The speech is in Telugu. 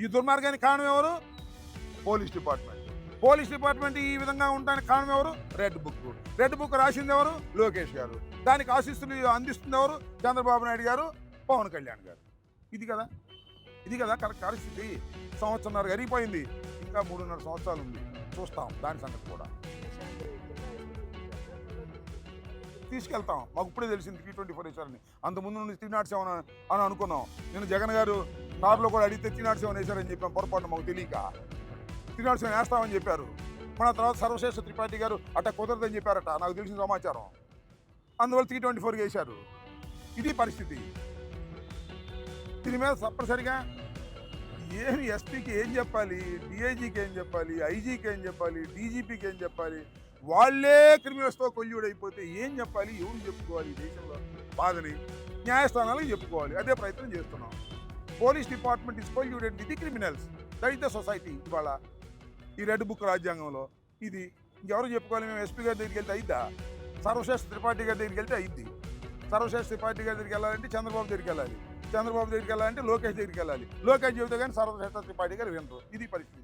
ఈ దుర్మార్గానికి కారణం ఎవరు? Police department. పోలీస్ డిపార్ట్మెంట్ ఈ విధంగా ఉండడానికి కారణం ఎవరు? Red book. రెడ్ బుక్ రాసింది ఎవరు? లోకేష్ గారు. దానికి ఆశీస్సులు అందిస్తుంది ఎవరు? చంద్రబాబు నాయుడు గారు, పవన్ కళ్యాణ్ గారు. ఇది కదా కరెక్ట్ పరిస్థితి. సంవత్సరంన్నర గడిగిపోయింది, ఇంకా 3.5 సంవత్సరాలు ఉంది. చూస్తాం దాని సంగతి కూడా. తీసుకెళ్తాం. మాకు ఇప్పుడే తెలిసింది T24 వేశారని. అంతకుముందు నుండి 307 అని అనుకున్నాం. నేను జగన్ గారు కారులో కూడా అడిగితే 307 వేశారని చెప్పాం. పొరపాటు మాకు తెలియక 307 వేస్తామని చెప్పారు. మన తర్వాత సర్వశ్రేష్ఠ త్రిపాఠి గారు అట్ట కుదరదని చెప్పారట, నాకు తెలిసిన సమాచారం. అందువల్ల 324 వేశారు. ఇది పరిస్థితి. దీని మీద తప్పనిసరిగా ఏమి ఎస్పీకి ఏం చెప్పాలి, డిఐజీకి ఏం చెప్పాలి, ఐజీకి ఏం చెప్పాలి, డీజీపీకి ఏం చెప్పాలి? వాళ్ళే క్రిమినల్స్తో కొల్యూడైపోతే ఏం చెప్పాలి, ఎవరు చెప్పుకోవాలి? ఈ దేశంలో బాధని న్యాయస్థానాలకు చెప్పుకోవాలి. అదే ప్రయత్నం చేస్తున్నాం. Police department is colluded with the criminals. That is the society. ఇవాళ ఈ రెడ్ బుక్ రాజ్యాంగంలో ఇది ఇంకెవరు చెప్పుకోవాలి? మేము ఎస్పీ గారి దగ్గరికి వెళ్తే అయిద్దా? సర్వశ్రేష్ఠ త్రిపాఠి గారి దగ్గరికి వెళ్తే అయింది. సర్వశ్రేష్ఠ త్రిపాఠి గారి దగ్గరికి వెళ్ళాలంటే చంద్రబాబు దగ్గరికి వెళ్ళాలి. చంద్రబాబు దగ్గరికి వెళ్ళాలంటే లోకేష్ దగ్గరికి వెళ్ళాలి. లోకేష్ చెబితే కానీ సర్వశ్రేష్ఠ త్రిపాఠి గారు వినరు. ఇది పరిస్థితి.